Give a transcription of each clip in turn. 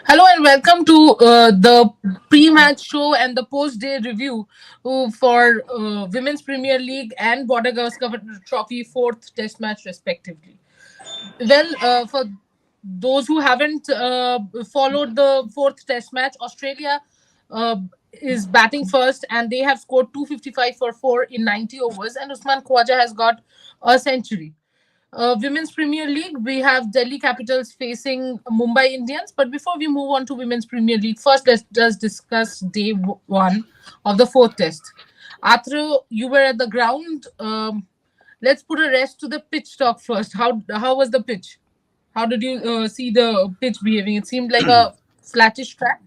Hello and welcome to the pre-match show and the post-day review for Women's Premier League and Border Gavaskar Trophy fourth Test match respectively. Well, for those who haven't followed the fourth Test match, Australia uh, is batting first and they have scored 255 for 4 in 90 overs, and Usman Khawaja has got a century. Women's Premier League, we have Delhi Capitals facing Mumbai Indians. But before we move on to Women's Premier League, first let's just discuss day 1 of the fourth test. Atro, you were at the ground. Let's put a rest to the pitch talk first. How was the pitch? How did you see the pitch behaving? It seemed like a flattish track.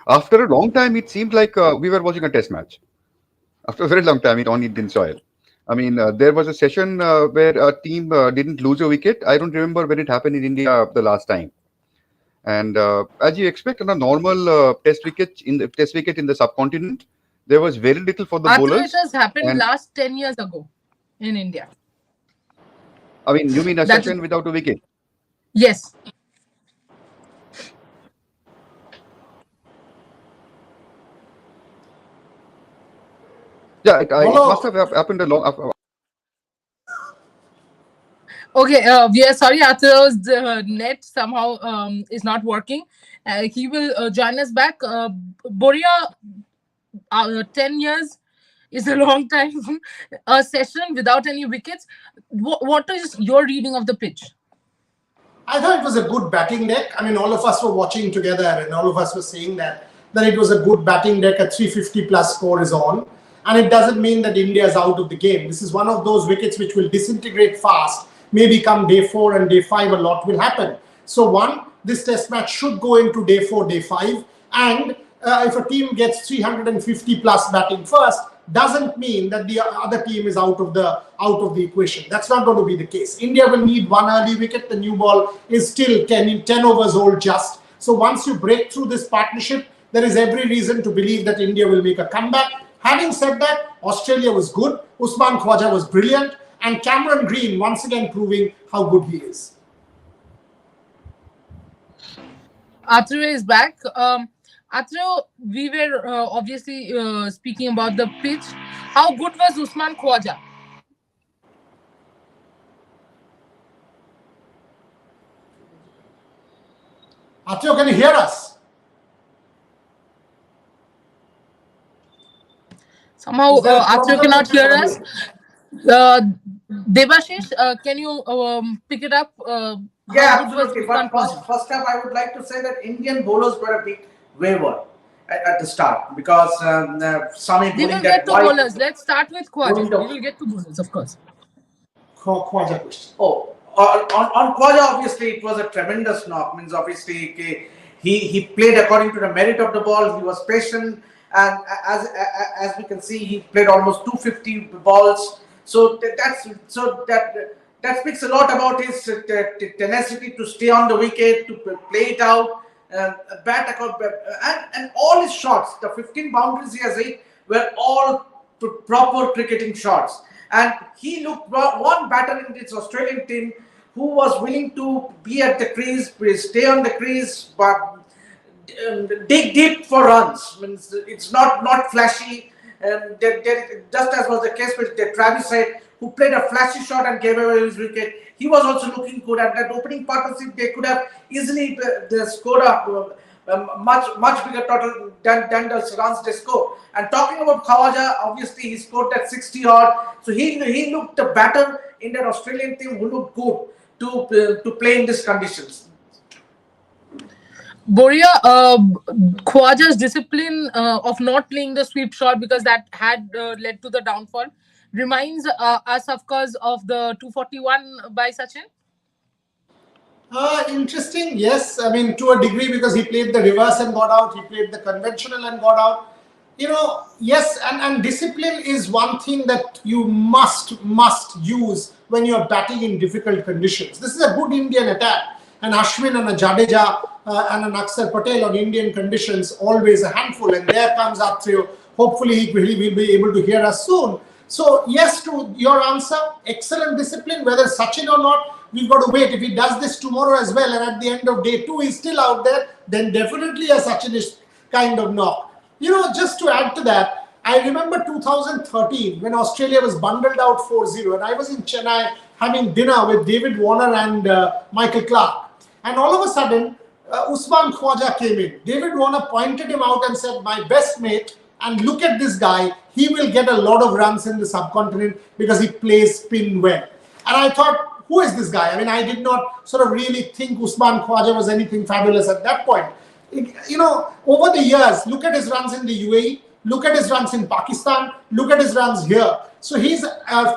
After a long time, it seemed like we were watching a test match. After a very long time, it on Indian soil. I mean, there was a session where a team didn't lose a wicket. I don't remember when it happened in India the last time. And as you expect, on a normal test wicket in the subcontinent, there was very little for the Atro, it bowlers. has happened And last 10 years ago in India. I mean, you mean a That is, session without a wicket? yes. Yeah, it must Hello. have happened a long. Okay, we are sorry, Atro's net somehow is not working. He will join us back. Boria, 10 years is a long time. A session without any wickets. What is your reading of the pitch? I thought it was a good batting deck. I mean, all of us were watching together and all of us were saying that it was a good batting deck. A 350 plus score is on. And it doesn't mean that India is out of the game. This is one of those wickets which will disintegrate fast. Maybe come day 4 and day 5, a lot will happen. So one, this test match should go into day 4, day 5. And if a team gets 350 plus batting first, doesn't mean that the other team is out of the equation. That's not going to be the case. India will need one early wicket. The new ball is still 10 overs old just. So once you break through this partnership, there is every reason to believe that India will make a comeback. Having said that, Australia was good. Usman Khawaja was brilliant. And Cameron Green once again proving how good he is. Atro is back. Atro, we were obviously speaking about the pitch. How good was Usman Khawaja? Atyo, can you hear us? Somehow, Is there a Atro problem cannot with your hear audio? us. Devashish, can you pick it up? How Yeah, good was absolutely. Usman But Khawaja? first up, I would like to say that Indian bowlers were a bit wayward at the start because Sami We will bowling get that to wide. bowlers. Let's start with Bowling Khawaja. We the, will get to bowlers, of course. Khawaja question. oh, on Khwaja, obviously, it was a tremendous knock. Means obviously, he played according to the merit of the ball. He was patient, and as we can see, he played almost 250 balls. So that speaks a lot about his tenacity to stay on the wicket, to play it out, and all his shots, the 15 boundaries he has hit, were all proper cricketing shots. And he looked one batter in this Australian team who was willing to be at the crease, stay on the crease, but dig deep for runs. Means it's not flashy. Just as was the case with Travis said, who played a flashy shot and gave away his wicket. He was also looking good at that opening partnership. They could have easily scored a much bigger total than the runs they scored. And talking about Khawaja, obviously he scored that 60 odd. So he looked the batter in that Australian team who looked good to play in these conditions. Boria, Khwaja's discipline of not playing the sweep shot because that had led to the downfall reminds us, of course, of the 241 by Sachin. Interesting. Yes, I mean to a degree because he played the reverse and got out. He played the conventional and got out. Yes, and discipline is one thing that you must use when you're batting in difficult conditions. This is a good Indian attack, and Ashwin and a Jadeja and an Akshar Patel on Indian conditions always a handful. And there comes Atriyo. Hopefully he will be able to hear us soon. So yes, to your answer, excellent discipline, whether Sachin or not. we've got to wait. If he does this tomorrow as well, and at the end of day 2 he's still out there, then definitely a Sachinish kind of knock. Just to add to that, I remember 2013 when Australia was bundled out 4-0, and I was in Chennai having dinner with David Warner and Michael Clark. And all of a sudden, Usman Khwaja came in. David Warner pointed him out and said, "My best mate, and look at this guy, he will get a lot of runs in the subcontinent because he plays spin well." And I thought, who is this guy? I mean, I did not sort of really think Usman Khwaja was anything fabulous at that point. Over the years, look at his runs in the UAE, look at his runs in Pakistan, look at his runs here. So he's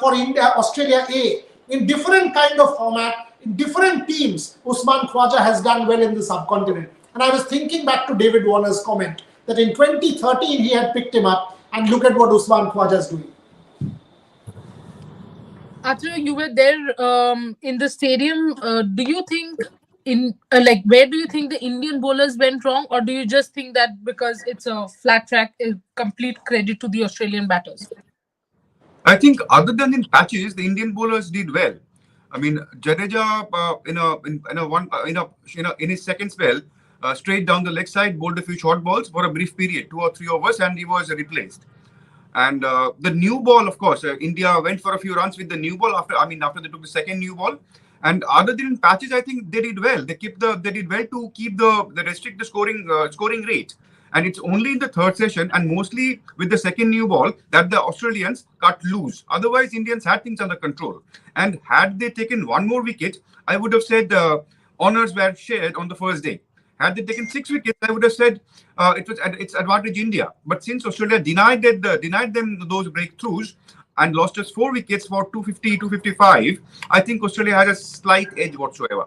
for India, Australia A, in different kind of format, in different teams, Usman Khwaja has done well in the subcontinent. And I was thinking back to David Warner's comment that in 2013 he had picked him up, and look at what Usman Khwaja is doing. Atra, you were there in the stadium. Do you think where do you think the Indian bowlers went wrong, or do you just think that because it's a flat track, is complete credit to the Australian batters? I think other than in patches, the Indian bowlers did well. I mean, Jadeja in his second spell, straight down the leg side, bowled a few short balls for a brief period, 2 or 3 overs, and he was replaced. And the new ball, of course, India went for a few runs with the new ball after they took the second new ball. And other than patches, I think they did well. They did well to keep the restrict the scoring rate. And it's only in the third session and mostly with the second new ball that the Australians cut loose. Otherwise, Indians had things under control. And had they taken one more wicket, I would have said honours were shared on the first day. Had they taken 6 wickets, I would have said it's advantage India. But since Australia denied them those breakthroughs and lost us 4 wickets for 250, 255, I think Australia has a slight edge whatsoever.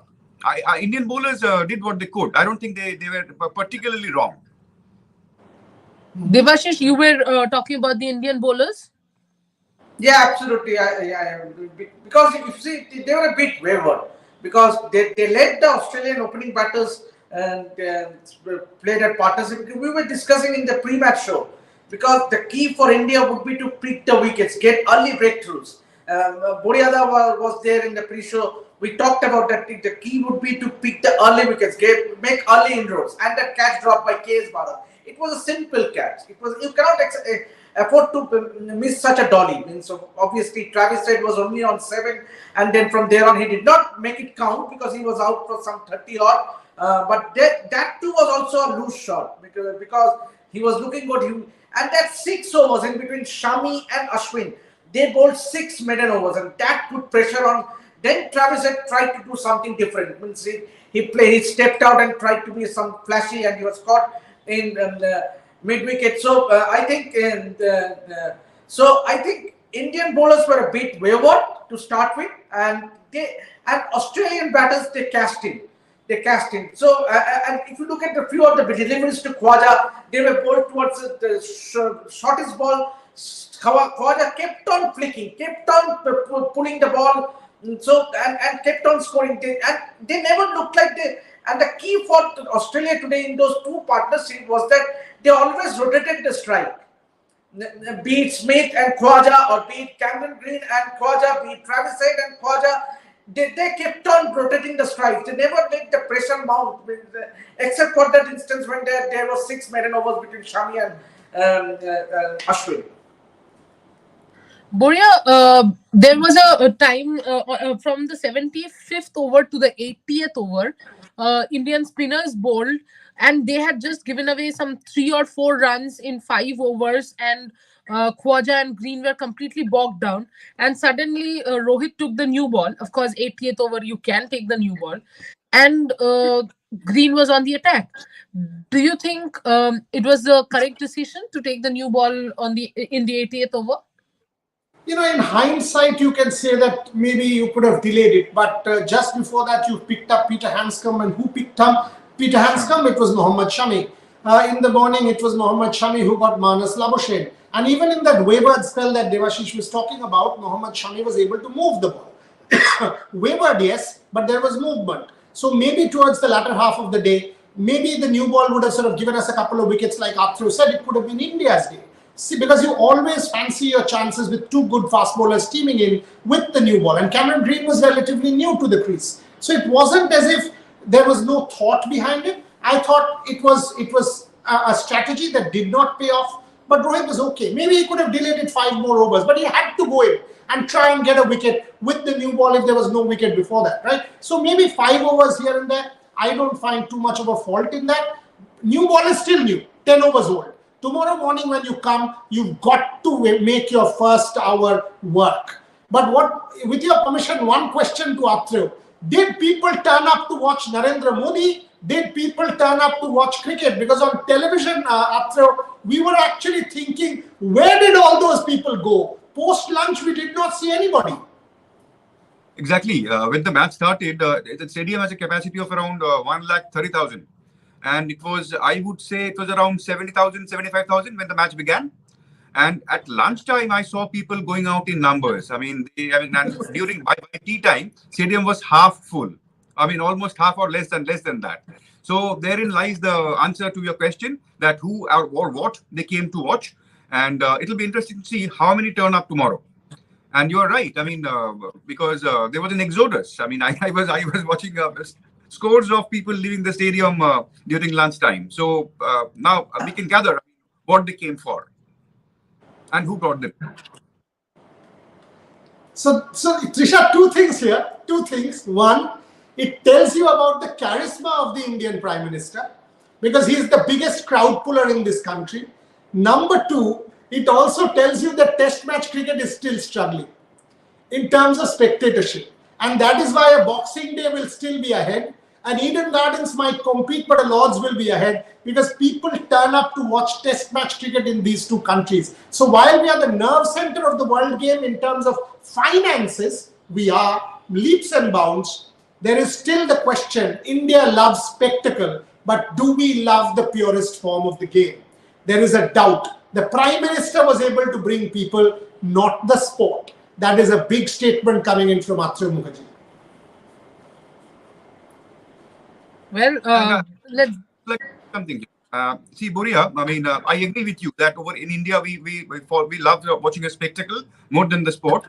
Indian bowlers did what they could. I don't think they were particularly wrong. Devashish, you were talking about the Indian bowlers? Yeah, absolutely. Because if you see, they were a bit wayward because they let the Australian opening batters and played at partnership. We were discussing in the pre-match show because the key for India would be to pick the wickets, get early breakthroughs. Boriada was there in the pre-show. We talked about that. The key would be to pick the early wickets, make early inroads, and that catch drop by KS Bharat. It was a simple catch. You cannot afford to miss such a dolly. So obviously Travis Head was only on 7, and then from there on he did not make it count because he was out for some 30 odd. But that too was also a loose shot because he was looking good. And that 6 overs in between Shami and Ashwin, they bowled 6 maiden overs, and that put pressure on. Then Travis Head tried to do something different. He stepped out and tried to be some flashy, and he was caught in mid-wicket. So I think Indian bowlers were a bit wayward to start with, and Australian batters they cast in. So and if you look at a few of the deliveries to Khwaja, they were bowled towards the shortest ball. Khwaja kept on flicking, kept on pulling the ball, so and kept on scoring. They never looked like they. And the key for Australia today in those 2 partnerships was that they always rotated the strike. Be it Smith and Khwaja, or be it Cameron Green and Khwaja, be it Travis Head and Khwaja, they kept on rotating the strikes. They never let the pressure mount, except for that instance when there was 6 maiden overs between Shami and Ashwin. Boria, there was a time from the 75th over to the 80th over, Indian spinners bowled, and they had just given away some 3 or 4 runs in 5 overs, and Khwaja and Green were completely bogged down. And suddenly Rohit took the new ball. Of course, 80th over, you can take the new ball. And Green was on the attack. Do you think it was the correct decision to take the new ball in the 80th over? In hindsight, you can say that maybe you could have delayed it. But just before that, you picked up Peter Hanscom. And who picked up Peter Hanscom? It was Mohammad Shami. In the morning, it was Mohammad Shami who got Manas Labuschagne. And even in that wayward spell that Devashish was talking about, Mohammad Shami was able to move the ball. Wayward, yes, but there was movement. So maybe towards the latter half of the day, maybe the new ball would have sort of given us a couple of wickets like Athru said. It could have been India's day. See, because you always fancy your chances with two good fast bowlers teaming in with the new ball. And Cameron Green was relatively new to the crease. So it wasn't as if there was no thought behind it. I thought it was a strategy that did not pay off. But Rohit was okay. Maybe he could have delayed it 5 more overs, but he had to go in and try and get a wicket with the new ball if there was no wicket before that, right? So maybe 5 overs here and there. I don't find too much of a fault in that. New ball is still new, 10 overs old. Tomorrow morning when you come, you've got to make your first hour work. But what, with your permission, one question to Athrev. Did people turn up to watch Narendra Modi? Did people turn up to watch cricket? Because on television, Athrev, we were actually thinking, where did all those people go? Post lunch, we did not see anybody. Exactly. When the match started, the stadium has a capacity of around 130,000. And it was, I would say, it was around 70,000, 75,000 when the match began. And at lunchtime, I saw people going out in numbers. I mean, and during by tea time, stadium was half full. I mean, almost half or less than that. So therein lies the answer to your question, that who or what they came to watch. And it'll be interesting to see how many turn up tomorrow. And you are right. I mean, because there was an exodus. I mean, I was watching scores of people leaving the stadium during lunchtime. So now we can gather what they came for and who brought them. So Trisha, two things here. Two things. One, it tells you about the charisma of the Indian Prime Minister, because he is the biggest crowd puller in this country. Number two, it also tells you that Test match cricket is still struggling in terms of spectatorship. And that is why a Boxing Day will still be ahead. And Eden Gardens might compete, but a Lords will be ahead, because people turn up to watch Test match cricket in these two countries. So while we are the nerve center of the world game in terms of finances, we are leaps and bounds. There is still the question, India loves spectacle, but do we love the purest form of the game? There is a doubt. The Prime Minister was able to bring people, not the sport. That is a big statement coming in from Athrev Mukherjee. Well, let's. Like something. See, Boria, I mean, I agree with you that over in India, we love watching a spectacle more than the sport.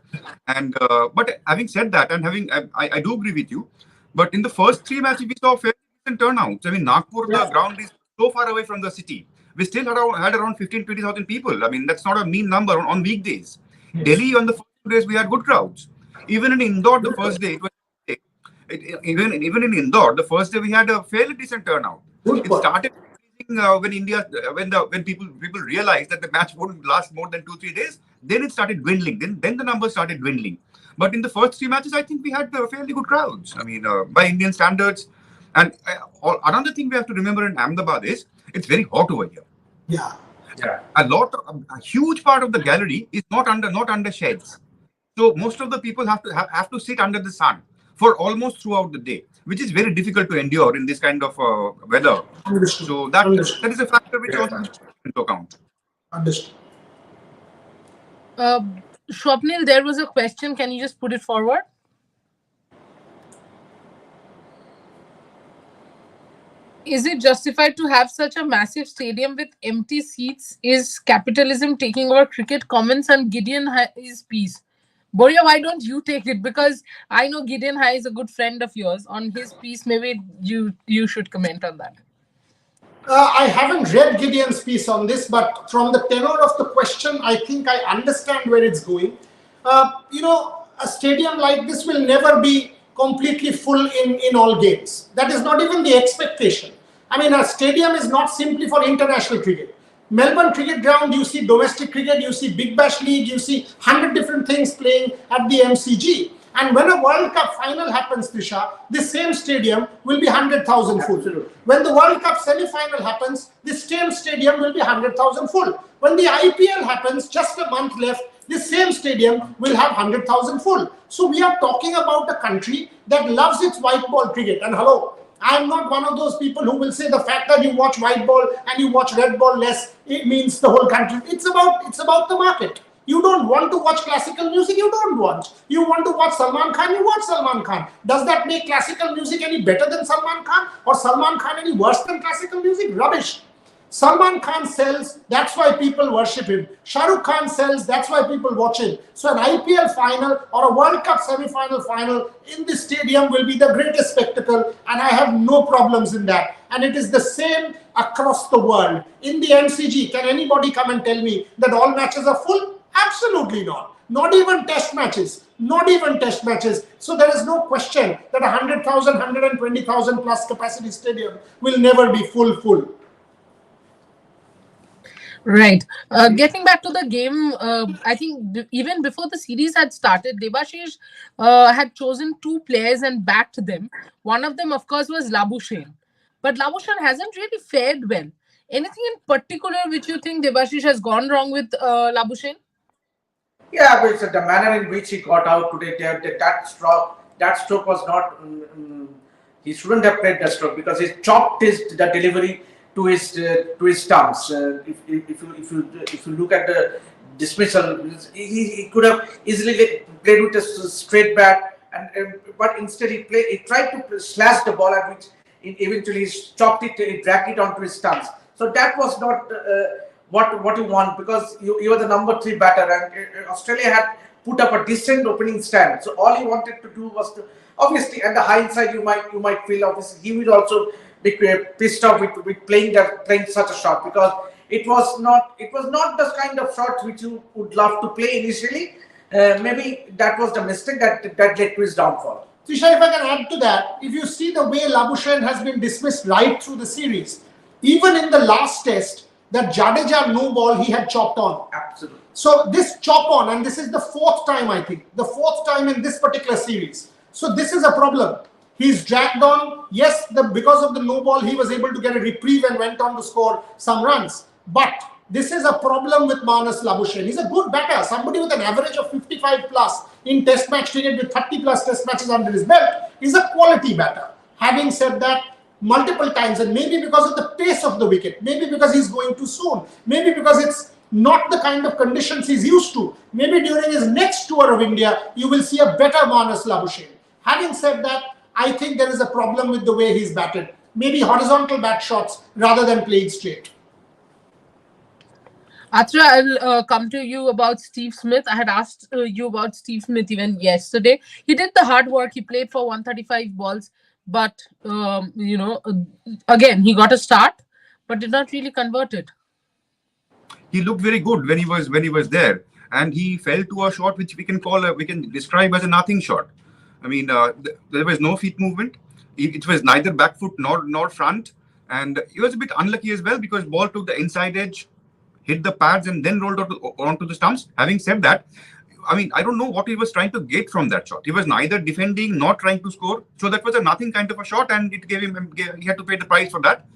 And but having said that, and I do agree with you. But in the first three matches, we saw fairly decent turnouts. I mean, Nagpur, the ground is so far away from the city. We still had around 15-20,000 people. I mean, that's not a mean number on weekdays. Yes. Delhi, on the first 2 days, we had good crowds. Even in Indore, the first day, it was even in Indore, the first day we had a fairly decent turnout. It started when people realized that the match wouldn't last more than 2-3 days. Then it started dwindling. Then the numbers started dwindling. But in the first three matches, I think we had fairly good crowds. I mean, by Indian standards. And another thing we have to remember in Ahmedabad is it's very hot over here. Yeah. A huge part of the gallery is not under sheds. So most of the people have to sit under the sun for almost throughout the day, which is very difficult to endure in this kind of weather. Understood. So that is a factor which also needs to take into account. Understood. Swapnil, there was a question. Can you just put it forward? Is it justified to have such a massive stadium with empty seats? Is capitalism taking over cricket? Comments on Gideon Hai's piece. Boria, why don't you take it? Because I know Gideon Hai is a good friend of yours. On his piece, maybe you should comment on that. I haven't read Gideon's piece on this, but from the tenor of the question, I think I understand where it's going. A stadium like this will never be completely full in all games. That is not even the expectation. I mean, a stadium is not simply for international cricket. Melbourne Cricket Ground, you see domestic cricket, you see Big Bash League, you see 100 different things playing at the MCG. And when a World Cup final happens, Trisha, this same stadium will be 100,000 full. Absolutely. When the World Cup semi-final happens, this same stadium will be 100,000 full. When the IPL happens, just a month left, this same stadium will have 100,000 full. So we are talking about a country that loves its white ball cricket. And hello, I'm not one of those people who will say the fact that you watch white ball and you watch red ball less, it means the whole country. It's about the market. You don't want to watch classical music, you don't want. You want to watch Salman Khan, you watch Salman Khan. Does that make classical music any better than Salman Khan? Or Salman Khan any worse than classical music? Rubbish. Salman Khan sells, that's why people worship him. Shah Rukh Khan sells, that's why people watch him. So an IPL final or a World Cup semi-final final in this stadium will be the greatest spectacle, and I have no problems in that. And it is the same across the world. In the MCG, can anybody come and tell me that all matches are full? Absolutely not. Not even test matches. Not even test matches. So there is no question that 100,000, 120,000 plus capacity stadium will never be full. Right. Getting back to the game, I think even before the series had started, Debashish had chosen two players and backed them. One of them, of course, was Labuschagne. But Labuschagne hasn't really fared well. Anything in particular which you think Debashish has gone wrong with Labuschagne? Yeah, but it's the manner in which he got out today. That stroke was not. He shouldn't have played that stroke because he chopped the delivery to his stumps. If you look at the dismissal, he could have easily played with a straight bat, but instead he tried to slash the ball, at which eventually he chopped it, he dragged it onto his stumps. So that was not what you want, because you were the number 3 batter, and Australia had put up a decent opening stand. So all he wanted to do was to, obviously, at the hindsight, you might feel obviously he will also be pissed off with playing such a shot, because it was not the kind of shot which you would love to play initially. Maybe that was the mistake that led to his downfall. Tisha, if I can add to that, if you see the way Labuschagne has been dismissed right through the series, even in the last test, that Jadeja no ball he had chopped on. Absolutely. So this chop on, and this is the 4th time, I think, the 4th time in this particular series. So this is a problem. He's dragged on. Yes, because of the no ball, he was able to get a reprieve and went on to score some runs. But this is a problem with Manas Labuschagne. He's a good batter, somebody with an average of 55 plus in test match cricket with 30 plus test matches under his belt. He's a quality batter. Having said that, multiple times, and maybe because of the pace of the wicket, maybe because he's going too soon, maybe because it's not the kind of conditions he's used to, maybe during his next tour of India, you will see a better Manas Labuschagne. Having said that, I think there is a problem with the way he's batted. Maybe horizontal bat shots rather than playing straight. Atra, I'll come to you about Steve Smith. I had asked you about Steve Smith even yesterday. He did the hard work. He played for 135 balls. But, again, he got a start, but did not really convert it. He looked very good when he was there, and he fell to a shot which we can describe as a nothing shot. I mean, there was no feet movement. It was neither back foot nor front, and he was a bit unlucky as well because ball took the inside edge, hit the pads, and then rolled onto the stumps. Having said that, I mean, I don't know what he was trying to get from that shot. He was neither defending nor trying to score. So that was a nothing kind of a shot, and he had to pay the price for that.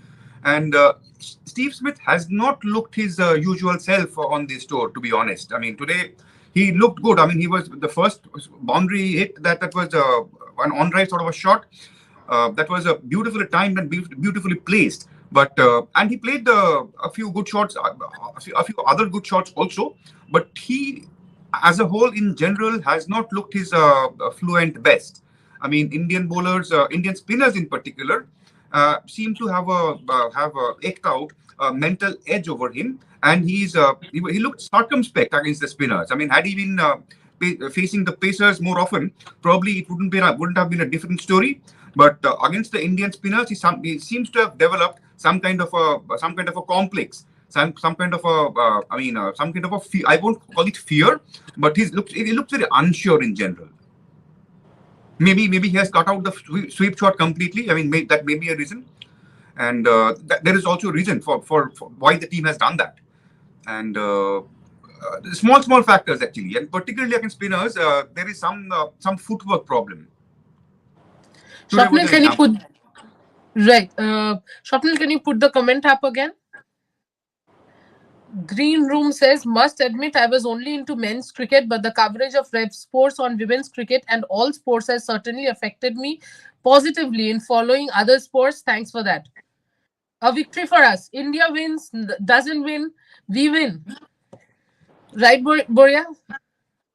And Steve Smith has not looked his usual self on this tour, to be honest. I mean, today he looked good. I mean, he was the first boundary hit that was an on-drive sort of a shot. That was beautifully timed and beautifully placed. But and he played a few good shots, a few other good shots also. But he, as a whole, in general, has not looked his fluent best. I mean, Indian bowlers, Indian spinners in particular, seem to have eked out a mental edge over him, and he looked circumspect against the spinners. I mean, had he been facing the pacers more often, probably it wouldn't have been a different story. But against the Indian spinners, he seems to have developed some kind of a complex. Some kind of a fear. I won't call it fear, but he looks very unsure in general. Maybe he has cut out the sweep shot completely. I mean, that may be a reason, and there is also a reason for why the team has done that. And small factors actually, and particularly against spinners, there is some footwork problem. Swapnil, can you put Swapnil, can you put the comment up again? Green Room says, must admit I was only into men's cricket, but the coverage of Rev Sports on women's cricket and all sports has certainly affected me positively in following other sports. Thanks for that. A victory for us. India wins, doesn't win, we win. Right, Boria?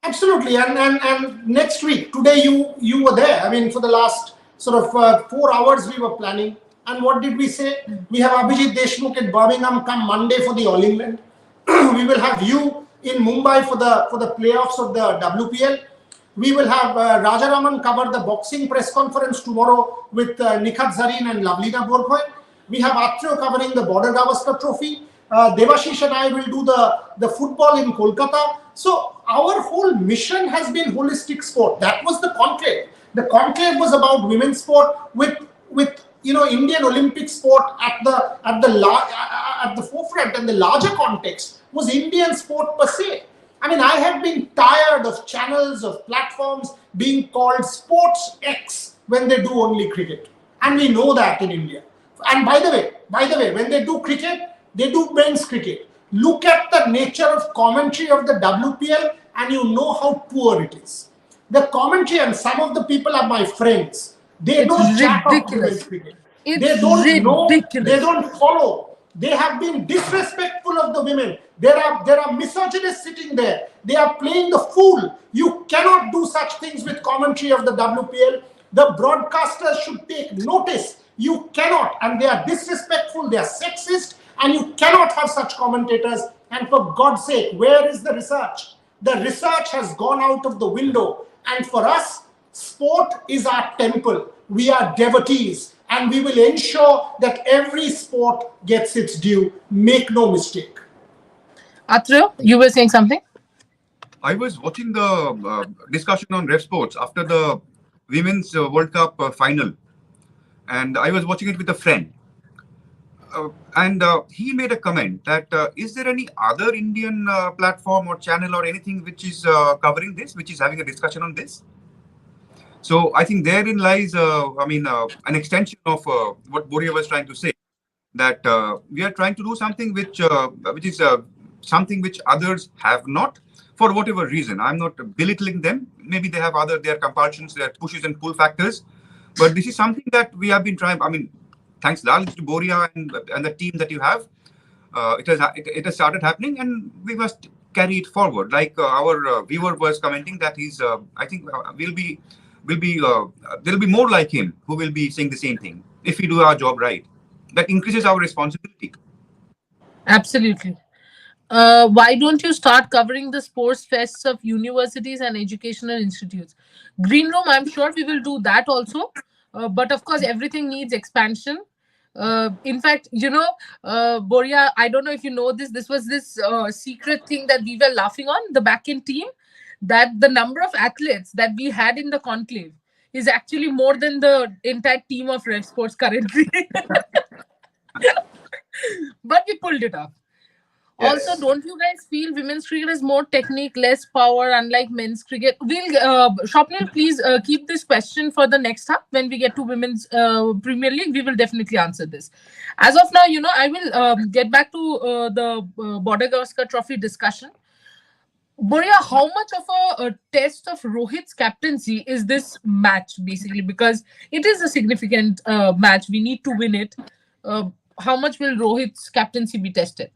Absolutely. And next week, today you were there. I mean, for the last sort of 4 hours we were planning. And what did we say? We have Abhijit Deshmukh at Birmingham come Monday for the All England. We will have you in Mumbai for the playoffs of the WPL. We will have Rajaraman cover the boxing press conference tomorrow with Nikhat Zareen and Lavlina Borgohain. We have Atrio covering the Border Gavaskar Trophy. Devashish and I will do the football in Kolkata. So our whole mission has been holistic sport. That was the conclave. The conclave was about women's sport with Indian Olympic sport at the forefront, and the larger context was Indian sport per se. I mean, I have been tired of channels, of platforms being called Sports X when they do only cricket. And we know that in India. And by the way, when they do cricket, they do men's cricket. Look at the nature of commentary of the WPL and you know how poor it is. The commentary, and some of the people are my friends, they don't chat about women's cricket. They don't know, they don't follow. They have been disrespectful of the women. There are misogynists sitting there. They are playing the fool. You cannot do such things with commentary of the WPL. The broadcasters should take notice. You cannot, and they are disrespectful, they are sexist, and you cannot have such commentators. And for God's sake, where is the research? The research has gone out of the window. And for us, sport is our temple. We are devotees, and we will ensure that every sport gets its due. Make no mistake. Atrio, you were saying something? I was watching the discussion on Rev Sports after the Women's World Cup final, and I was watching it with a friend. And he made a comment that is there any other Indian platform or channel or anything which is covering this, which is having a discussion on this? So I think therein lies, an extension of what Boria was trying to say, that we are trying to do something which is something which others have not, for whatever reason. I'm not belittling them. Maybe they have their compulsions, their pushes and pull factors. But this is something that we have been trying. I mean, thanks largely to Boria and the team that you have, it has started happening, and we must carry it forward. Like our viewer was commenting that he's, I think, there'll be more like him who will be saying the same thing if we do our job right. That increases our responsibility. Absolutely. Why don't you start covering the sports fests of universities and educational institutes? Green Room, I'm sure we will do that also. But of course, everything needs expansion. In fact, Boria, I don't know if you know this. This was this secret thing that we were laughing on, the back-end team, that the number of athletes that we had in the conclave is actually more than the entire team of Rev Sports currently. But we pulled it off. Yes. Also, don't you guys feel women's cricket is more technique, less power, unlike men's cricket? We'll, Shopnil, please keep this question for the next half. When we get to women's Premier League, we will definitely answer this. As of now, I will get back to the Border Gavaskar Trophy discussion. Boria, how much of a test of Rohit's captaincy is this match, basically? Because it is a significant match. We need to win it. How much will Rohit's captaincy be tested?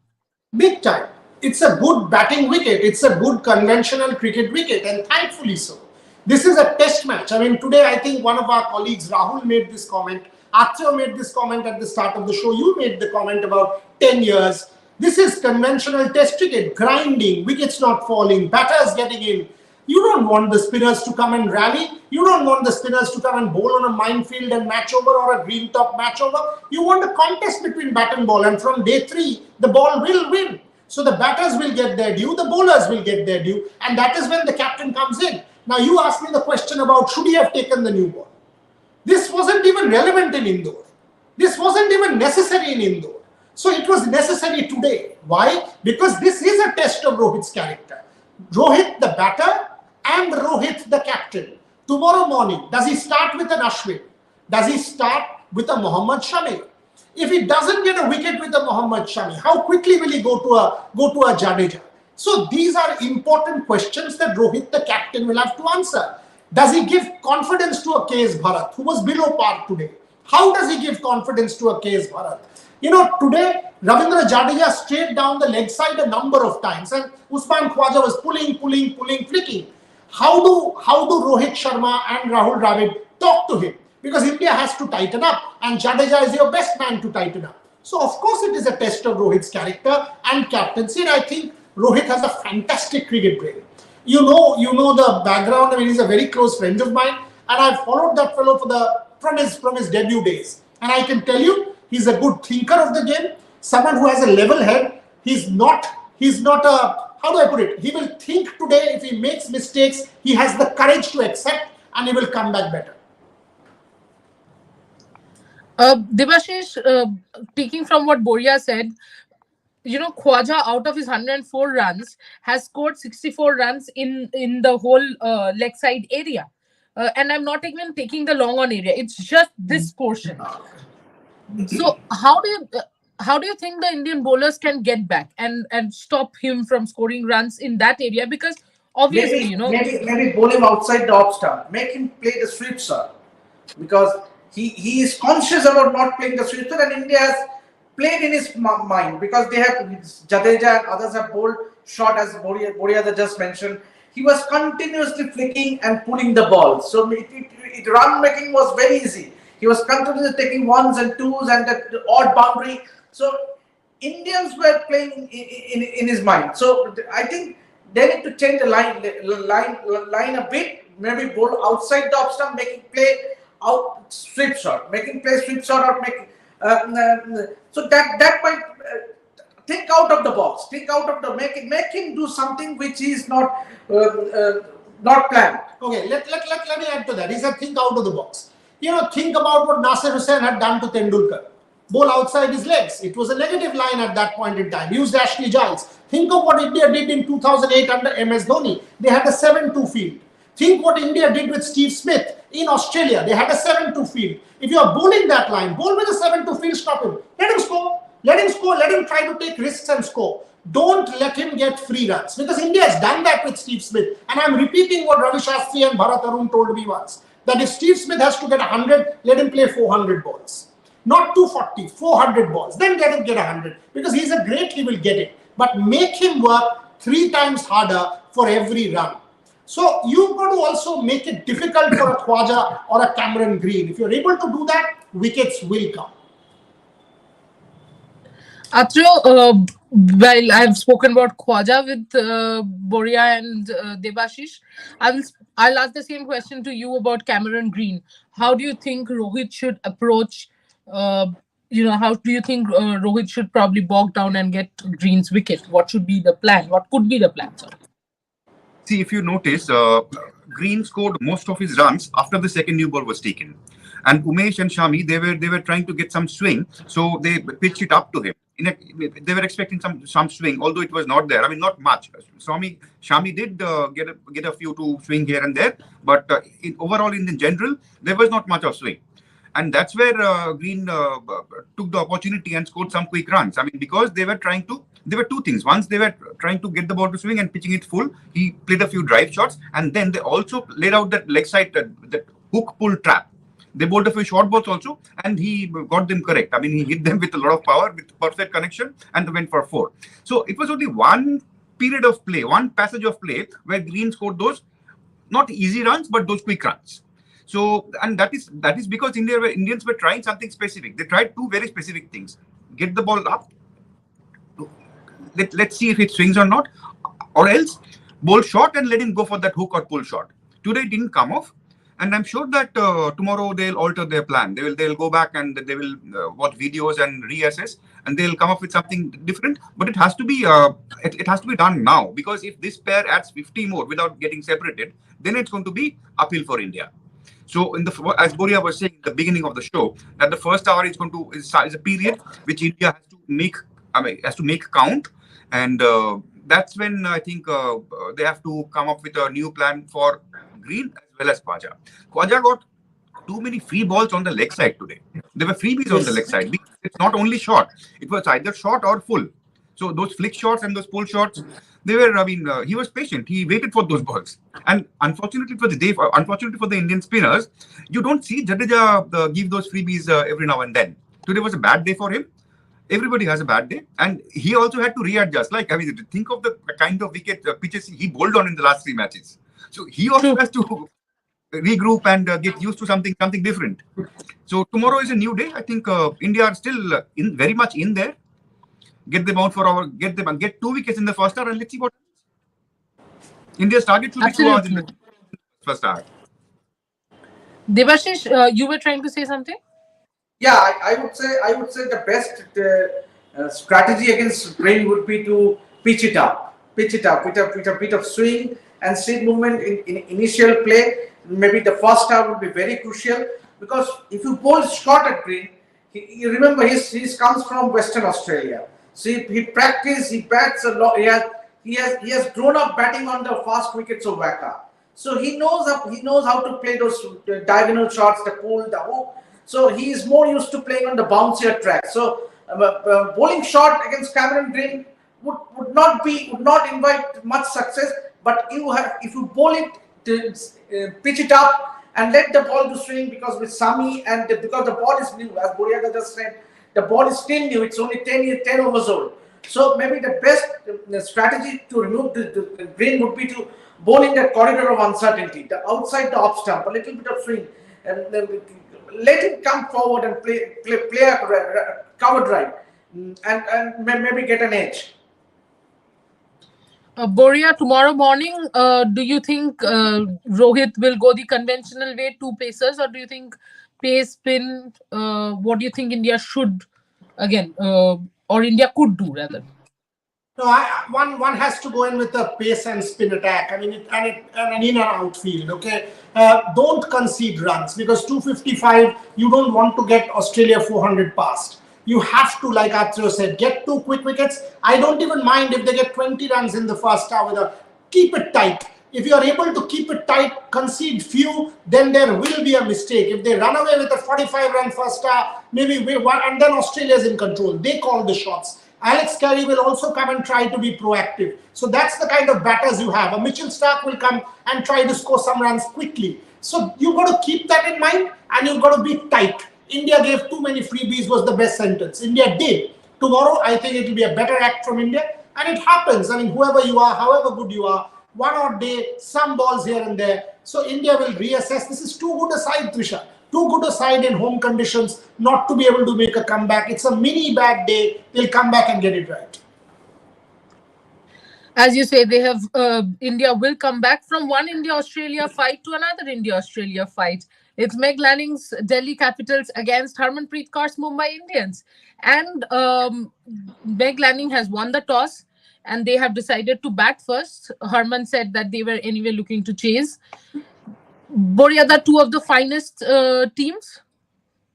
Big time. It's a good batting wicket. It's a good conventional cricket wicket, and thankfully so. This is a test match. I mean, today I think one of our colleagues, Rahul, made this comment. Atrio made this comment at the start of the show. You made the comment about 10 years. This is conventional test cricket, grinding, wickets not falling, batters getting in. You don't want the spinners to come and rally. You don't want the spinners to come and bowl on a minefield and match over, or a green top match over. You want a contest between bat and ball, and from day 3, the ball will win. So the batters will get their due, the bowlers will get their due, and that is when the captain comes in. Now you asked me the question about should he have taken the new ball. This wasn't even relevant in Indore. This wasn't even necessary in Indore. So it was necessary today. Why? Because this is a test of Rohit's character. Rohit the batter and Rohit the captain. Tomorrow morning, does he start with an Ashwin? Does he start with a Mohammad Shami? If he doesn't get a wicket with a Mohammad Shami, how quickly will he go to a Jadeja? So these are important questions that Rohit the captain will have to answer. Does he give confidence to a KS Bharat, who was below par today? How does he give confidence to a KS Bharat? Today, Ravindra Jadeja straight down the leg side a number of times, and Usman Khwaja was pulling, flicking. How do Rohit Sharma and Rahul Dravid talk to him? because India has to tighten up, and Jadeja is your best man to tighten up. So of course it is a test of Rohit's character and captaincy, and I think Rohit has a fantastic cricket brain. You know the background. I mean, he's a very close friend of mine, and I've followed that fellow from his debut days. And I can tell you, he's a good thinker of the game, someone who has a level head. He's not a, how do I put it? He will think today. If he makes mistakes, he has the courage to accept, and he will come back better. Debashish, taking from what Boria said, Khwaja out of his 104 runs has scored 64 runs in the whole leg side area. And I'm not even taking the long on area. It's just this portion. So how do you think the Indian bowlers can get back and stop him from scoring runs in that area? Because obviously, Maybe bowl him outside the off stump. Make him play the sweep shot, because he is conscious about not playing the sweep shot, and India has played in his mind, because they have Jadeja and others have bowled shot, as Boria just mentioned. He was continuously flicking and pulling the ball, so run making was very easy. He was continuously taking ones and twos and the odd boundary. So Indians were playing in his mind. So I think they need to change the line a bit. Maybe bowl outside the off stump, making play out sweep shot, making play sweep shot, or making so that might think out of the box, make him do something which is not planned. Okay, let me add to that. He said think out of the box. Think about what Nasir Hussain had done to Tendulkar. Ball outside his legs. It was a negative line at that point in time. Used Ashley Giles. Think of what India did in 2008 under MS Dhoni. They had a 7-2 field. Think what India did with Steve Smith in Australia. They had a 7-2 field. If you are bowling that line, bowl with a 7-2 field, stop him. Let him score. Let him score. Let him try to take risks and score. Don't let him get free runs, because India has done that with Steve Smith. And I'm repeating what Ravi Shastri and Bharat Arun told me once, that if Steve Smith has to get 100, let him play 400 balls. Not 240, 400 balls. Then let him get 100. Because he's a great, he will get it. But make him work 3 times harder for every run. So you've got to also make it difficult for a Khwaja or a Cameron Green. If you're able to do that, wickets will come. Atreyu, while I've spoken about Khwaja with Boria and Debashish, I'll ask the same question to you about Cameron Green. How do you think Rohit should approach? How do you think Rohit should probably bog down and get Green's wicket? What should be the plan? What could be the plan? Sorry. See, if you notice, Green scored most of his runs after the second new ball was taken, and Umesh and Shami they were trying to get some swing, so they pitched it up to him. They were expecting some swing, although it was not there. I mean, not much. Shami did get a few to swing here and there, but overall in general there was not much of swing. And that's where Green took the opportunity and scored some quick runs. I mean, because there were two things. Once they were trying to get the ball to swing and pitching it full, he played a few drive shots, and then they also laid out that leg side, that hook pull trap. They bowled a few short balls also, and he got them correct. I mean, he hit them with a lot of power, with perfect connection, and went for 4. So it was only one period of play, one passage of play, where Green scored those not easy runs, but those quick runs. So, and that is because Indians were trying something specific. They tried 2 very specific things: get the ball up, let's see if it swings or not, or else bowl short and let him go for that hook or pull shot. Today it didn't come off, and I'm sure that tomorrow they'll alter their plan. They'll go back and they will watch videos and reassess, and they'll come up with something different. But it has to be done now, because if this pair adds 50 more without getting separated, then it's going to be uphill for India. So, as Boria was saying at the beginning of the show, that the first hour is a period which India has to make count, and that's when I think they have to come up with a new plan for Green as well as Khwaja. Khwaja got too many free balls on the leg side today. There were freebies on the leg side. It's not only short; it was either short or full. So those flick shots and those pull shots, they were. I mean, he was patient. He waited for those balls. And unfortunately for the Indian spinners, you don't see Jadeja give those freebies every now and then. Today was a bad day for him. Everybody has a bad day, and he also had to readjust. Think of the kind of wicket pitches he bowled on in the last 3 matches. So he also has to regroup and get used to something different. So tomorrow is a new day. I think India are still very much in there. Get them out for get 2 wickets in the first hour, and let's see what India's target should be 2 hours in the Absolutely. first hour. Devashish, you were trying to say something? Yeah, I would say the best strategy against rain would be to pitch it up with a bit of swing and seed movement in initial play. Maybe the first half would be very crucial, because if you bowl short at green, you remember he comes from Western Australia. So he practiced, he bats a lot. He has grown up batting on the fast wickets of Waka. So he knows how to play those diagonal shots, the pull, the hook. So he is more used to playing on the bouncier track. So bowling short against Cameron Green would not invite much success. But if you bowl it, pitch it up and let the ball to swing, because with Sami and because the ball is new, as Boriaga just said, the ball is still new. It's only 10 overs old. So maybe the best strategy to remove the green would be to bowl in that corridor of uncertainty, the outside the off stump, a little bit of swing, and then let him come forward and play a cover drive, and maybe get an edge. Boria, tomorrow morning, do you think Rohit will go the conventional way, two pacers, or do you think pace, spin? What do you think India should, again, or India could do rather? No, one has to go in with a pace and spin attack. I mean, and an in and outfield. Okay, don't concede runs, because 255. You don't want to get Australia 400 past. You have to, like Atrio said, get 2 quick wickets. I don't even mind if they get 20 runs in the first hour. Keep it tight. If you are able to keep it tight, concede few, then there will be a mistake. If they run away with a 45-run first hour, maybe one, and then Australia is in control. They call the shots. Alex Carey will also come and try to be proactive. So that's the kind of batters you have. A Mitchell Stark will come and try to score some runs quickly. So you've got to keep that in mind, and you've got to be tight. India gave too many freebies was the best sentence. India did. Tomorrow, I think it will be a better act from India. And it happens. I mean, whoever you are, however good you are, one odd day, some balls here and there. So India will reassess. This is too good a side, Trisha. Too good a side in home conditions not to be able to make a comeback. It's a mini bad day. They'll come back and get it right. As you say, they have India will come back from one India-Australia fight to another India-Australia fight. It's Meg Lanning's Delhi Capitals against Harmanpreet Kaur's Mumbai Indians. And Meg Lanning has won the toss and they have decided to bat first. Harman said that they were anyway looking to chase. Boria, the two of the finest teams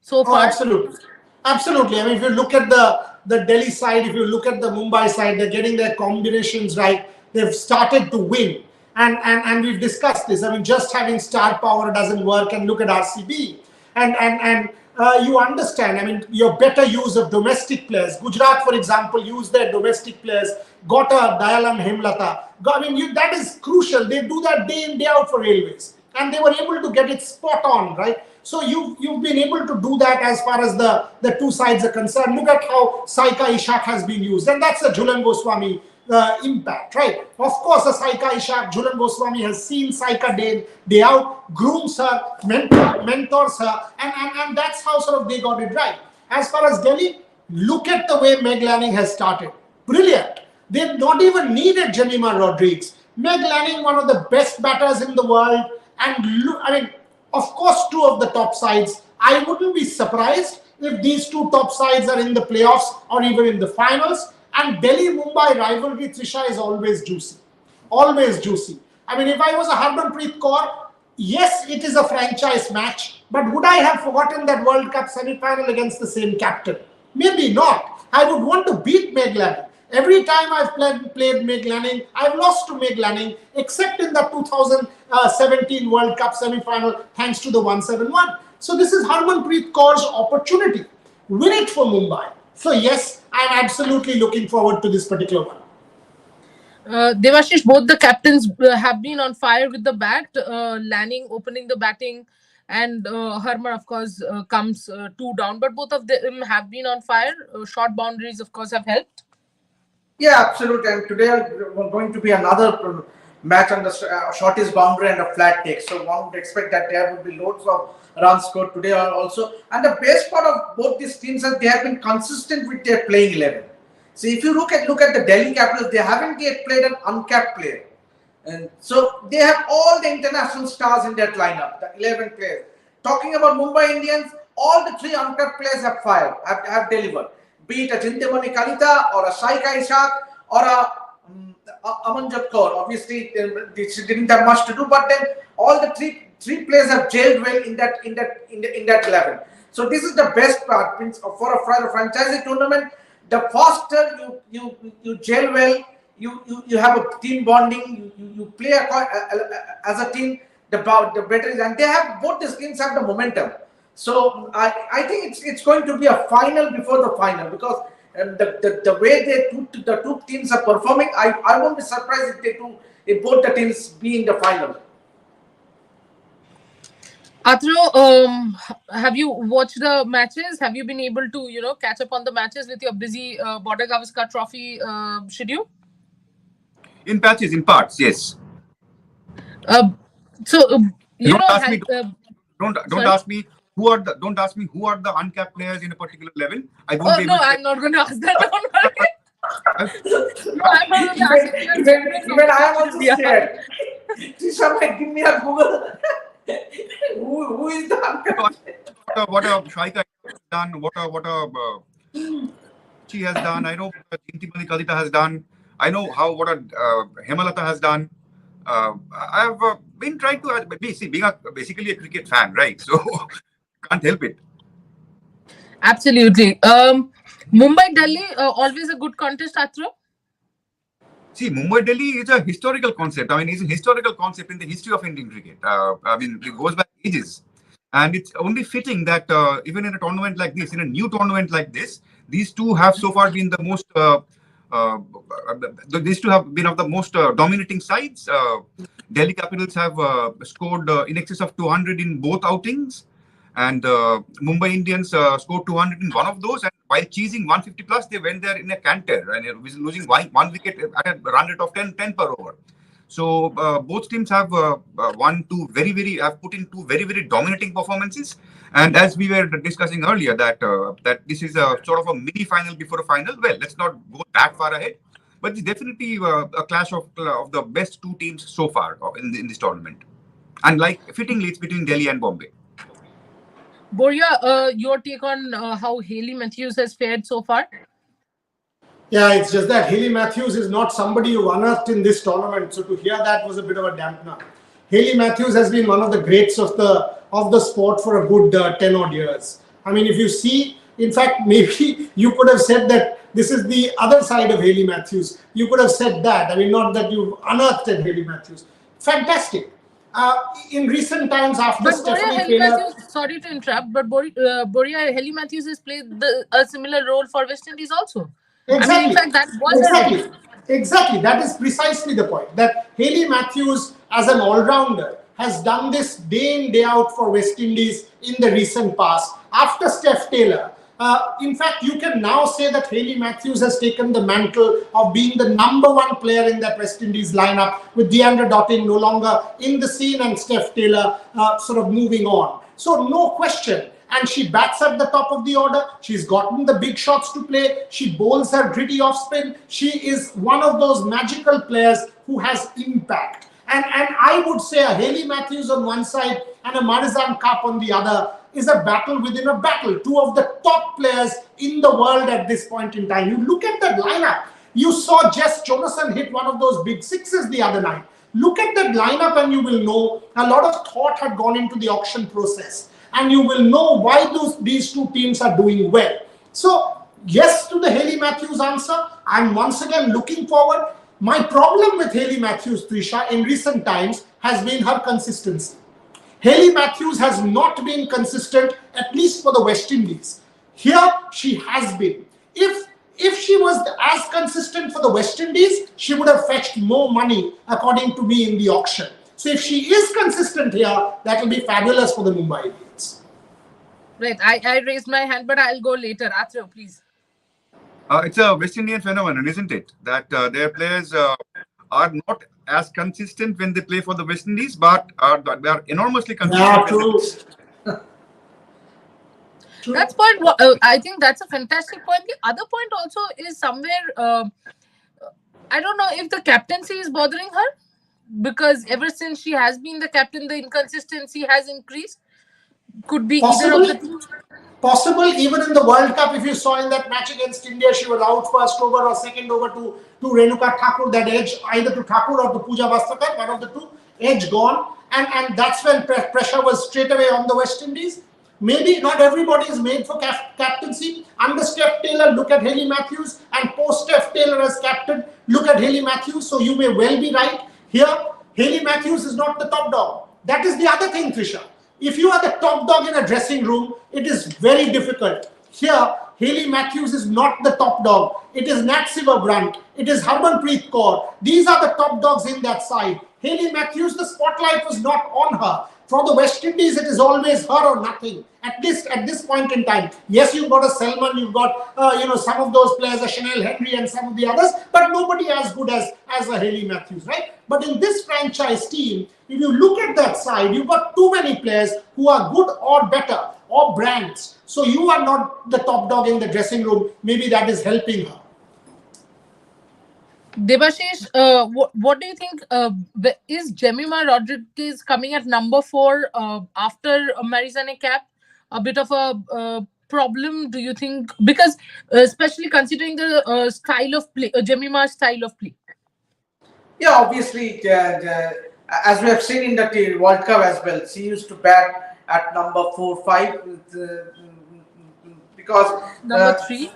so far. Oh, absolutely. Absolutely. I mean, if you look at the Delhi side, if you look at the Mumbai side, they're getting their combinations right. They've started to win. And we've discussed this. I mean, just having star power doesn't work. And look at RCB. And you understand, I mean, your better use of domestic players. Gujarat, for example, used their domestic players, got a Dayalan Hemlata. I mean, that is crucial. They do that day in, day out for Railways. And they were able to get it spot on, right? So you've been able to do that as far as the two sides are concerned. Look at how Saika Ishak has been used. And that's a Jhulan Goswami impact, right? Of course, a Saika Ishak, Jhulan Goswami has seen Saika day out, grooms her, mentors her, and that's how sort of they got it right. As far as Delhi, look at the way Meg Lanning has started. Brilliant. They've not even needed Jemima Rodriguez. Meg Lanning, one of the best batters in the world. And look, I mean, of course, two of the top sides. I wouldn't be surprised if these two top sides are in the playoffs or even in the finals. And Delhi-Mumbai rivalry, Trisha, is always juicy. Always juicy. I mean, if I was a Harmanpreet Kaur, yes, it is a franchise match. But would I have forgotten that World Cup semi-final against the same captain? Maybe not. I would want to beat Meg Lanning. Every time I've played Meg Lanning, I've lost to Meg Lanning, except in the 2017 World Cup semi-final, thanks to the 171. So this is Harmanpreet Kaur's opportunity. Win it for Mumbai. So yes, I'm absolutely looking forward to this particular one. Devashish, both the captains have been on fire with the bat. Lanning opening the batting, and Harman, of course, comes two down. But both of them have been on fire. Short boundaries, of course, have helped. Yeah, absolutely. And today we're going to be another match on the shortest boundary and a flat take. So one would expect that there would be loads of runs scored today also. And the best part of both these teams is they have been consistent with their playing 11. So if you look at the Delhi Capitals, they haven't yet played an uncapped player. And so they have all the international stars in that lineup, the 11 players. Talking about Mumbai Indians, all the 3 uncapped players have fired, have delivered. Be it a Chintamani Kalita or a Saika Ishak or a Amanjot Kaur. Obviously, they didn't have much to do, but then all the three players have gelled well in that 11. So this is the best part for a franchise tournament. The faster you gel well, you have a team bonding, you play as a team, the better is, and they have both these teams have the momentum. So I think it's going to be a final before the final, because the way the two teams are performing, I won't be surprised if both the teams be in the final. Atro, have you watched the matches? Have you been able to, catch up on the matches with your busy Border Gavaskar Trophy schedule? In patches, in parts, yes. So, Don't ask me. Don't sorry? ask me who are the. Don't ask me who are the uncapped players in a particular level. I won't Oh be able no, to I'm not going to ask that. Don't worry. No, I'm not going to ask you. Even I am also scared. Somebody give me a Google. who is the uncapped? What a Shaika has done, what a she has done. I know what Intimani Kalita has done. I know what a Hemalata has done. I have been trying to being basically a cricket fan, right? So can't help it. Absolutely. Mumbai Delhi, always a good contest, Atro. See, Mumbai Delhi is a historical concept. I mean, it's a historical concept in the history of Indian cricket. I mean, it goes back ages. And it's only fitting that even in a tournament like this, in a new tournament like this, these two have so far been the most, these two have been of the most dominating sides. Delhi Capitals have scored in excess of 200 in both outings. And Mumbai Indians scored 200 in one of those. And while cheesing 150 plus, they went there in a canter and losing one wicket at a run rate of 10 per over. So both teams have have put in two very, very dominating performances. And as we were discussing earlier, that this is a sort of a mini final before a final. Well, let's not go that far ahead, but it's definitely a clash of the best two teams so far in this tournament. And like fittingly, it's between Delhi and Bombay. Boria, your take on how Hayley Matthews has fared so far? Yeah, it's just that Hayley Matthews is not somebody you unearthed in this tournament. So to hear that was a bit of a dampener. Hayley Matthews has been one of the greats of the sport for a good 10 odd years. I mean, if you see, in fact, maybe you could have said that this is the other side of Hayley Matthews. You could have said that. I mean, not that you've unearthed Hayley Matthews. Fantastic. In recent times, after Stephanie Taylor... Sorry to interrupt, but Boria, Hayley Matthews has played a similar role for West Indies also. Exactly. I mean, in fact, that was Exactly. That is precisely the point. That Hayley Matthews, as an all-rounder, has done this day in, day out for West Indies in the recent past. After Steph Taylor, in fact, you can now say that Hayley Matthews has taken the mantle of being the #1 player in that West Indies lineup, with Deandra Dottin no longer in the scene and Steph Taylor sort of moving on. So no question. And she bats at the top of the order. She's gotten the big shots to play. She bowls her gritty off spin. She is one of those magical players who has impact. And I would say a Hayley Matthews on one side and a Marizan Kapp on the other is a battle within a battle. Two of the top players in the world at this point in time. You look at that lineup. You saw Jess Jonassen hit one of those big sixes the other night. Look at that lineup and you will know a lot of thought had gone into the auction process. And you will know why these two teams are doing well. So, yes to the Hayley Matthews answer. I'm once again looking forward. My problem with Hayley Matthews, Trisha, in recent times has been her consistency. Hayley Matthews has not been consistent, at least for the West Indies. Here, she has been. If she was as consistent for the West Indies, she would have fetched more money, according to me, in the auction. So if she is consistent here, that will be fabulous for the Mumbai Indians. Right. I raised my hand, but I'll go later. Atro, please. It's a West Indian phenomenon, isn't it? That their players are not as consistent when they play for the West Indies, but they are enormously Yeah, consistent when true. True. That's point. I think that's a fantastic point. The other point also is somewhere. I don't know if the captaincy is bothering her, because ever since she has been the captain, the inconsistency has increased. Could be either of the Possible. two. Possible, even in the World Cup, if you saw in that match against India, she was out first over or second over to Renuka Thakur, that edge, either to Thakur or to Pooja Vastakar, one of the two, edge gone. And that's when pressure was straight away on the West Indies. Maybe not everybody is made for captaincy. Under Steph Taylor, look at Haley Matthews, and post Steph Taylor as captain, look at Haley Matthews. So you may well be right. Here, Haley Matthews is not the top dog. That is the other thing, Trisha. If you are the top dog in a dressing room, it is very difficult. Here, Haley Matthews is not the top dog. It is Nat Silverbrunt. It is Harmanpreet Kaur. These are the top dogs in that side. Haley Matthews, the spotlight was not on her. For the West Indies, it is always her or nothing. At least at this point in time. Yes, you've got a Selman, you've got some of those players, a Chanel Henry and some of the others, but nobody as good as a Haley Matthews, right? But in this franchise team, if you look at that side, you've got too many players who are good or better or brands. So you are not the top dog in the dressing room. Maybe that is helping her. Debashish, what do you think? Is Jemima Rodriguez coming at number 4 after Marizanne Cap a bit of a problem? Do you think? Because especially considering the style of play, Jemima's style of play. Yeah, obviously, as we have seen in the World Cup as well, she used to bat at number 4, 5, because Number 3.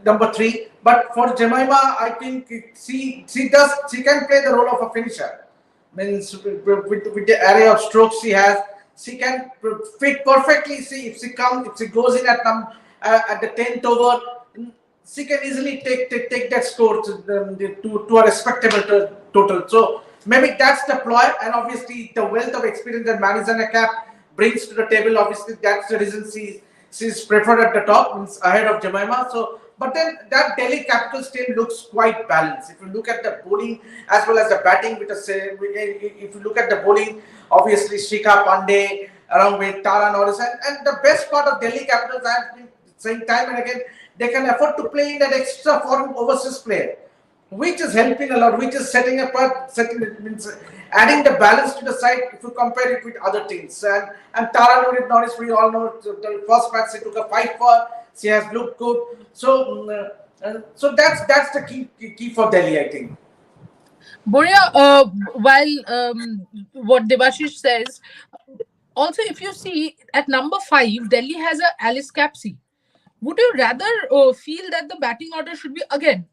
Number 3. But for Jemima, I think she can play the role of a finisher. Means with the array of strokes she has, she can fit perfectly. See, if she goes in at the 10th over, she can easily take that score to a respectable total. So maybe that's the ploy, and obviously the wealth of experience that Marizanne Cap brings to the table. Obviously, that's the reason she's preferred at the top, means ahead of Jemima. So, but then that Delhi Capitals team looks quite balanced. If you look at the bowling as well as the batting, if you look at the bowling, obviously Shikha Pandey along with Tara Norris, and the best part of Delhi Capitals, I have been saying time and again, they can afford to play in that extra foreign overseas player, which is helping a lot, which is adding the balance to the side if you compare it with other teams. And Tara Norris, we all know the first match she took a 5 for. She has looked good. So that's the key for Delhi, I think. Boria, while what Debashish says, also if you see at number 5, Delhi has a Alice Capsey. Would you rather feel that the batting order should be, again,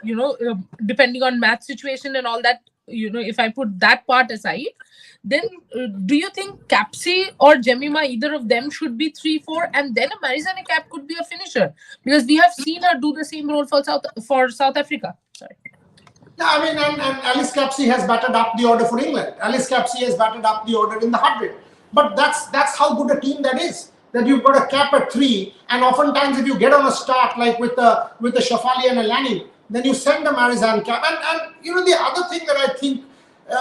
depending on match situation and all that, if I put that part aside, then do you think Capsey or Jemima, either of them should be 3, 4, and then a Marizanne Cap could be a finisher? Because we have seen her do the same role for South Africa. Sorry. Yeah, I mean, and Alice Capsey has batted up the order for England. Alice Capsey has batted up the order in the 100. But that's how good a team that is. That you've got a cap at 3, and oftentimes if you get on a start like with the Shafali and a Lanning, then you send a Marizanne Cap. And the other thing that I think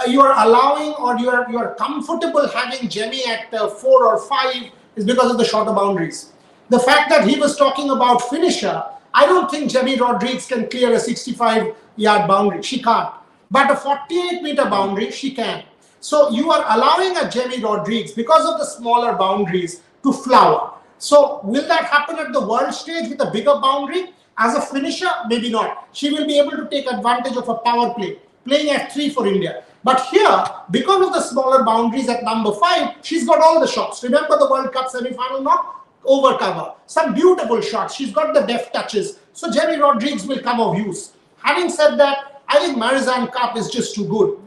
you are allowing, or you are comfortable having Jemmy at 4 or 5 is because of the shorter boundaries. The fact that he was talking about finisher, I don't think Jemmy Rodriguez can clear a 65-yard boundary. She can't. But a 48-meter boundary, she can. So you are allowing a Jemmy Rodriguez, because of the smaller boundaries, to flower. So will that happen at the world stage with a bigger boundary? As a finisher, maybe not. She will be able to take advantage of a power play, playing at 3 for India. But here, because of the smaller boundaries at number 5, she's got all the shots. Remember the World Cup semi-final knock? Over cover. Some beautiful shots. She's got the deft touches. So Jemmy Rodriguez will come of use. Having said that, I think Marizanne Cup is just too good.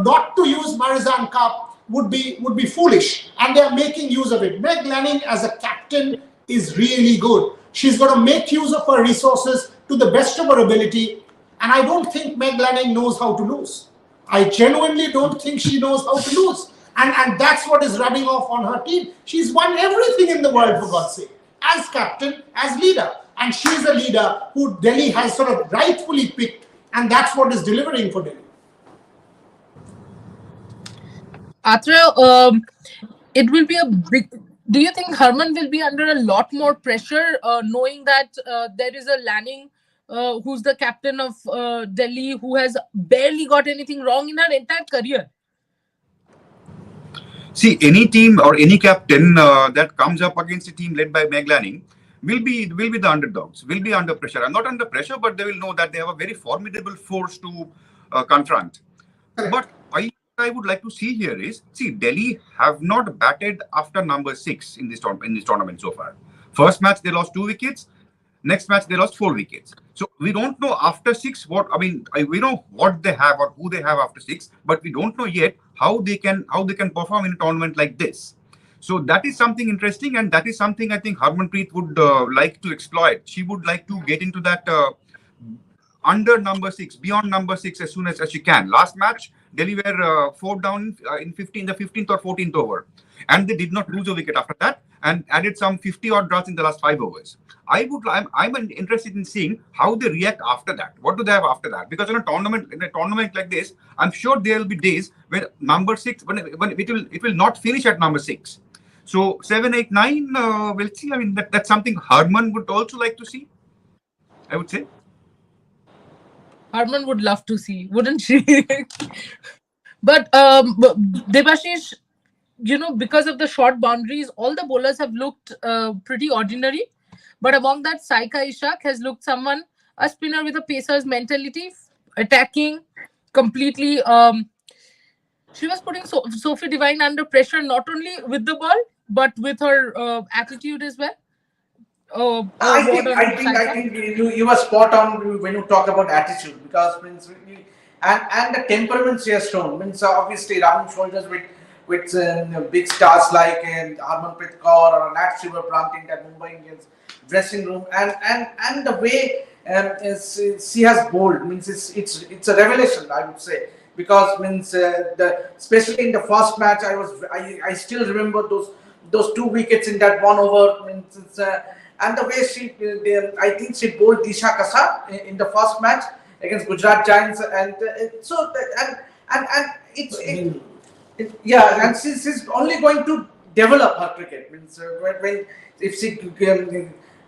Not to use Marizanne Cup would be foolish, and they are making use of it. Meg Lanning as a captain is really good. She's going to make use of her resources to the best of her ability, and I don't think Meg Lanning knows how to lose. I genuinely don't think she knows how to lose, and that's what is rubbing off on her team. She's won everything in the world, for God's sake, as captain, as leader, and she's a leader who Delhi has sort of rightfully picked, and that's what is delivering for Delhi. Atra, it will be a big. Do you think Harman will be under a lot more pressure, knowing that there is a Lanning who's the captain of Delhi, who has barely got anything wrong in her entire career? See, any team or any captain that comes up against a team led by Meg Lanning will be the underdogs, will be under pressure. I'm not under pressure, but they will know that they have a very formidable force to confront. But I would like to see here is, see, Delhi have not batted after number 6 in this tournament so far. First match they lost 2 wickets. Next match they lost 4 wickets. So we don't know after 6 what, I mean, we know what they have or who they have after 6, but we don't know yet how they can perform in a tournament like this. So that is something interesting, and that is something I think Harmanpreet would like to exploit. She would like to get into that under number 6, beyond number 6 as soon as she can. Last match, Delhi were 4 down in 15, the 15th or 14th over, and they did not lose a wicket after that, and added some 50 odd runs in the last 5 overs. I'm interested in seeing how they react after that. What do they have after that? Because in a tournament like this, I'm sure there will be days where number 6, when it will not finish at number 6. So 7, 8, 9, we'll see. I mean, that's something Harman would also like to see, I would say. Harman would love to see, wouldn't she? But Debashish, because of the short boundaries, all the bowlers have looked pretty ordinary. But among that, Saika Ishak has looked a spinner with a pacer's mentality, attacking completely. She was putting Sophie Devine under pressure, not only with the ball, but with her attitude as well. I What think on I think I Saika? think you were spot on when you talk about attitude, because means and the temperament she has shown, means obviously rubbing shoulders with big stars like Harmanpreet Kaur or Nat Shiver Brandt in that Mumbai Indians dressing room, and the way she has bowled, means it's a revelation, I would say, because means especially in the first match, I still remember those 2 wickets in that 1 over, means and the way I think she bowled Disha Kasa in the first match against Gujarat Giants, and yeah, and she's only going to develop her cricket. Means when if she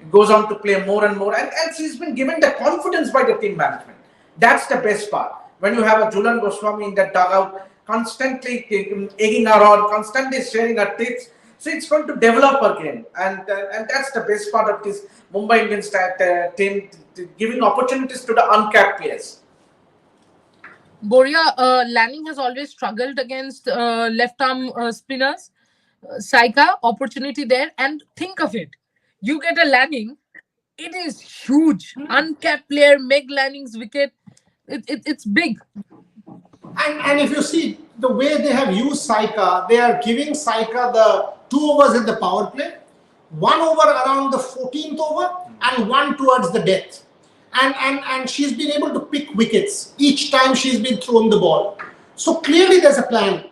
goes on to play more and more, and she's been given the confidence by the team management. That's the best part. When you have a Julan Goswami in that dugout, constantly egging her on, constantly sharing her tips, so it's going to develop her game, and that's the best part of this Mumbai Indians team, giving opportunities to the uncapped players. Boria, Lanning has always struggled against left arm spinners. Saika, opportunity there. And think of it. You get a Lanning, it is huge. Uncapped player, Meg Lanning's wicket. It's big. And if you see the way they have used Saika, they are giving Saika the 2 overs in the power play, 1 over around the 14th over, and one towards the death. And she's been able to pick wickets each time she's been thrown the ball. So clearly there's a plan.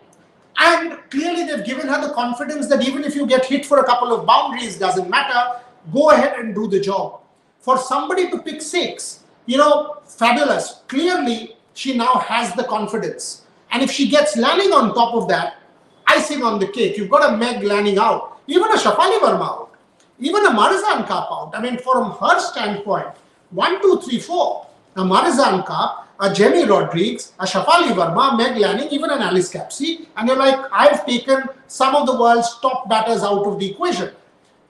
And clearly they've given her the confidence that even if you get hit for a couple of boundaries, doesn't matter, go ahead and do the job. For somebody to pick 6, fabulous. Clearly, she now has the confidence. And if she gets Lanning on top of that, icing on the cake. You've got a Meg Lanning out, even a Shafali Verma out, even a Marizan Cup out. I mean, from her standpoint, 1, 2, 3, 4. A Marizan Cup, a Jenny Rodriguez, a Shafali Verma, Meg Lanning, even an Alice Capsey. And you're like, I've taken some of the world's top batters out of the equation.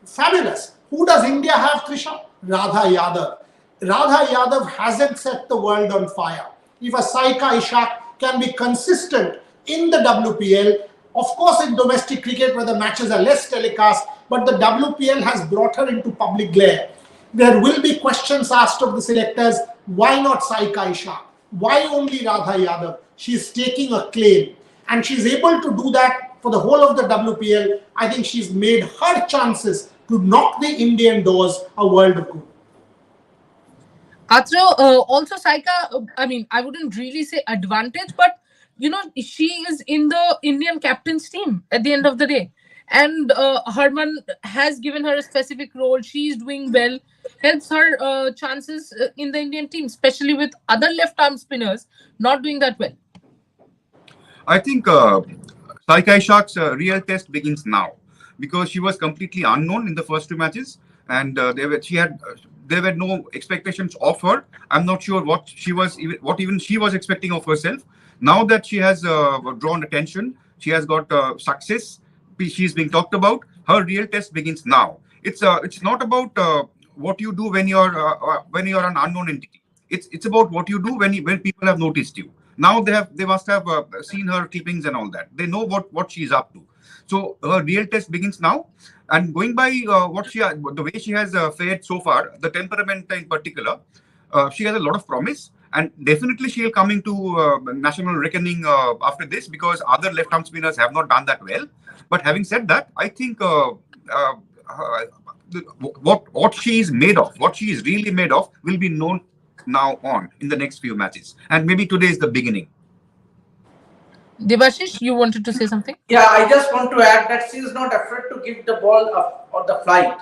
Fabulous. Who does India have, Trisha? Radha Yadav. Radha Yadav hasn't set the world on fire. If a Saika Ishak can be consistent in the WPL, of course in domestic cricket where the matches are less telecast, but the WPL has brought her into public glare. There will be questions asked of the selectors, why not Saika Ishak? Why only Radha Yadav? She's taking a claim, and she's able to do that for the whole of the WPL. I think she's made her chances to knock the Indian doors a world of good. Atra, also Saika, I mean, I wouldn't really say advantage, but she is in the Indian captain's team at the end of the day. And Harman has given her a specific role. She's doing well, helps her chances in the Indian team, especially with other left arm spinners not doing that well. I think Saika Ishak's real test begins now because she was completely unknown in the first two matches, and there were no expectations of her. I'm not sure what even she was expecting of herself. Now that she has drawn attention, she has got success. She's being talked about. Her real test begins now. It's not about what you do when you're an unknown entity. It's about what you do when people have noticed you. Now they must have seen her clippings and all that. They know what she's up to. So her real test begins now. And going by the way she has fared so far, the temperament in particular, she has a lot of promise. And definitely she'll come into national reckoning after this, because other left-arm spinners have not done that well. But having said that, I think what she is made of, what she is really made of, will be known now on in the next few matches. And maybe today is the beginning. Devashish, you wanted to say something? Yeah, I just want to add that she is not afraid to give the ball on the flight.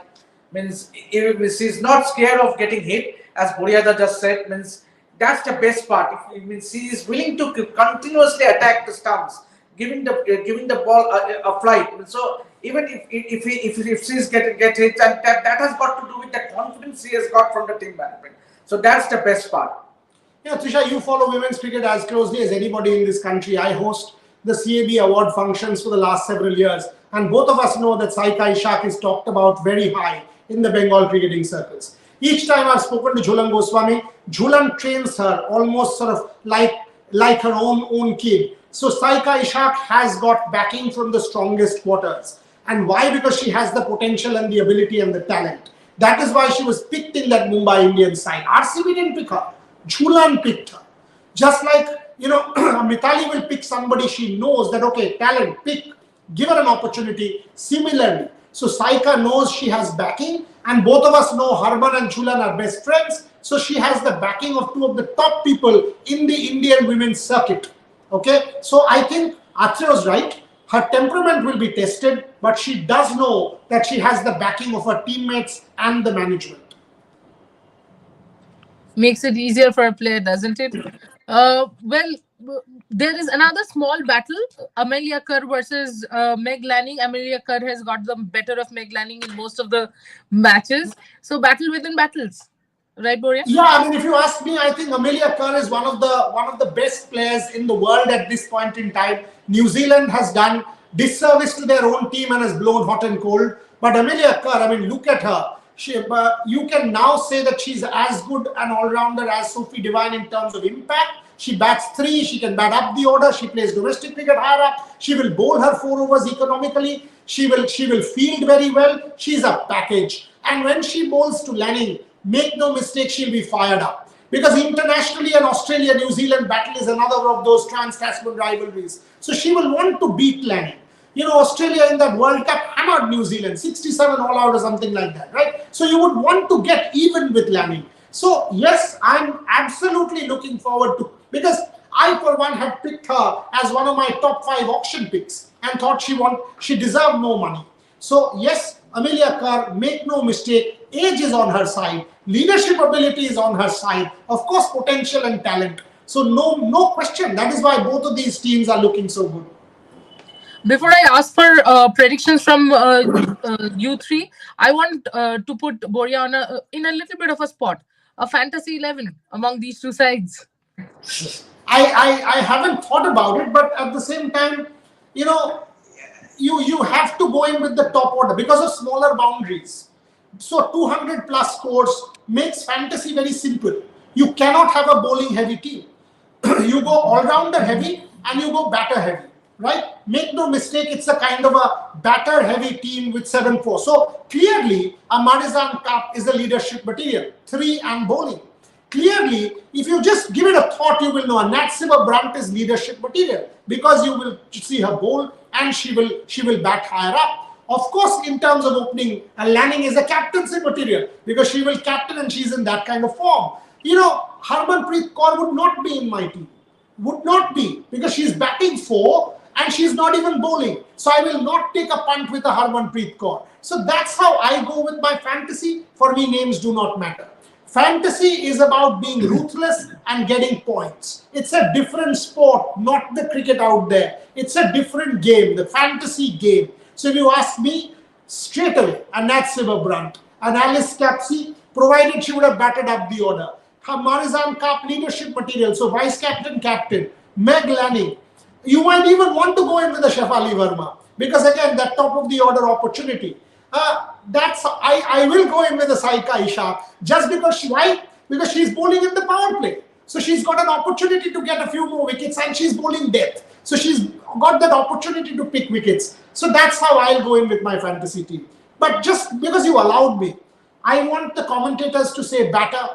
Means if she's not scared of getting hit, as Boriada just said. Means that's the best part. It means she is willing to continuously attack the stumps, giving the ball a flight. So even if she's get hit, and that has got to do with the confidence she has got from the team management. So that's the best part. Yeah, Trisha, you follow women's cricket as closely as anybody in this country. I host the CAB award functions for the last several years, and both of us know that Saika Ishak is talked about very high in the Bengal cricketing circles. Each time I've spoken to Jhulan Goswami, Jhulan trains her almost sort of like her own kid. So Saika Ishak has got backing from the strongest quarters. And why? Because she has the potential and the ability and the talent. That is why she was picked in that Mumbai Indians side. RCB didn't pick her. Jhulan picked her. Just like, Mithali will pick somebody she knows that, okay, talent, pick, give her an opportunity. Similarly, so Saika knows she has backing, and both of us know Harman and Jhulan are best friends. So she has the backing of two of the top people in the Indian women's circuit. Okay, so I think Atri was right. Her temperament will be tested, but she does know that she has the backing of her teammates and the management. Makes it easier for a player, doesn't it? Well, there is another small battle. Amelia Kerr versus Meg Lanning. Amelia Kerr has got the better of Meg Lanning in most of the matches. So battle within battles. Right, Boria? Yeah, I mean, if you ask me, I think Amelia Kerr is one of the best players in the world at this point in time. New Zealand has done disservice to their own team and has blown hot and cold. But Amelia Kerr, I mean, look at her. You can now say that she's as good an all-rounder as Sophie Devine in terms of impact. She bats 3, she can bat up the order, she plays domestic cricket higher up, she will bowl her 4 overs economically, she will field very well, she's a package. And when she bowls to Lanning, make no mistake, she'll be fired up. Because internationally, an Australia-New Zealand battle is another of those trans-Tasman rivalries. So she will want to beat Lanning. Australia in that World Cup hammered New Zealand, 67 all out or something like that, right? So you would want to get even with Lanning. So yes, I'm absolutely looking forward to, because I for one had picked her as one of my top 5 auction picks and thought she deserved more money. So yes, Amelia Kerr, make no mistake, age is on her side, leadership ability is on her side, of course potential and talent. So no question. That is why both of these teams are looking so good. Before I ask for predictions from you three, I want to put Boria in a little bit of a spot. A fantasy 11 among these two sides. I haven't thought about it, but at the same time, you have to go in with the top order because of smaller boundaries. So 200 plus scores makes fantasy very simple. You cannot have a bowling heavy team. You go all-rounder heavy and you go batter heavy. Right? Make no mistake, it's a kind of a batter-heavy team with 7-4. So clearly, a Marizan Cup is a leadership material, 3 and bowling. Clearly, if you just give it a thought, you will know a Natsiva Brunt is leadership material because you will see her bowl and she will bat higher up. Of course, in terms of opening, Lanning is a captaincy material because she will captain and she's in that kind of form. Harmanpreet Kaur would not be in my team. Would not be because she's batting 4 and she's not even bowling. So I will not take a punt with a Harmanpreet Kaur. So that's how I go with my fantasy. For me, names do not matter. Fantasy is about being ruthless and getting points. It's a different sport, not the cricket out there. It's a different game, the fantasy game. So if you ask me, straight away, a Nat Silverbrunt, an Alice Capsey, provided she would have batted up the order. Her Marizan Cup leadership material, so vice captain, captain, Meg Lanning. You might even want to go in with a Shefali Verma because again, that top of the order opportunity. I will go in with a Saika Isha just because why? Because she's bowling in the power play. So she's got an opportunity to get a few more wickets and she's bowling depth. So she's got that opportunity to pick wickets. So that's how I'll go in with my fantasy team. But just because you allowed me, I want the commentators to say batter.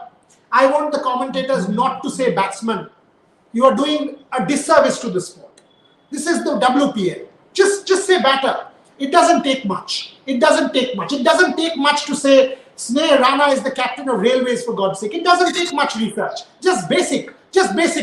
I want the commentators not to say batsman. You are doing a disservice to the sport. This is the WPL. Just say batter. It doesn't take much. It doesn't take much. It doesn't take much to say Sneh Rana is the captain of Railways, for God's sake. It doesn't take much research. Just basic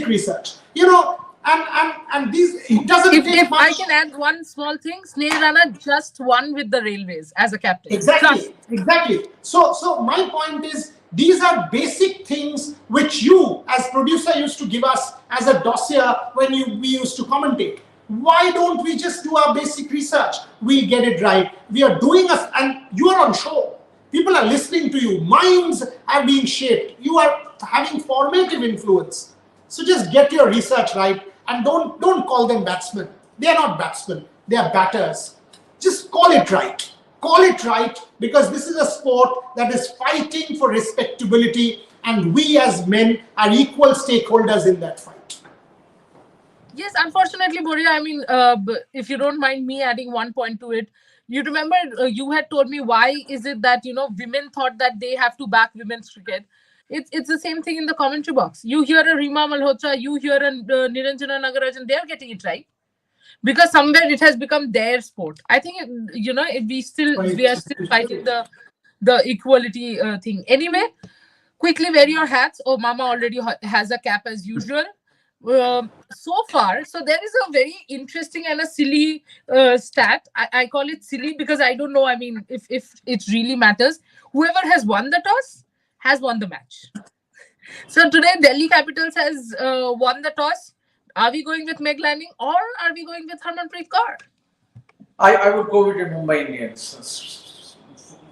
research. You know, and these it doesn't take If much. I can add one small thing, Sneh Rana just won with the Railways as a captain. Exactly. So my point is, these are basic things which you, as producer, used to give us as a dossier when we used to commentate. Why don't we just do our basic research? We'll get it right. We are doing us, and you are on show. People are listening to you. Minds are being shaped. You are having formative influence. So just get your research right, and don't call them batsmen. They are not batsmen. They are batters. Just call it right. Call it right, because this is a sport that is fighting for respectability, and we as men are equal stakeholders in that fight. Yes, unfortunately, Boria, I mean, if you don't mind me adding one point to it, you remember you had told me why is it that, women thought that they have to back women's cricket. It's the same thing in the commentary box. You hear a Rima Malhotra, you hear a Niranjana Nagarajan, they're getting it right. Because somewhere it has become their sport. I think, we are still fighting the equality thing. Anyway, quickly wear your hats. Oh, Mama already has a cap as usual. So far, so there is a very interesting and a silly stat. I call it silly because I don't know, I mean, if it really matters. Whoever has won the toss has won the match. So today Delhi Capitals has won the toss. Are we going with Meg Lanning or are we going with Harmanpreet Kaur? I would go with the Mumbai Indians.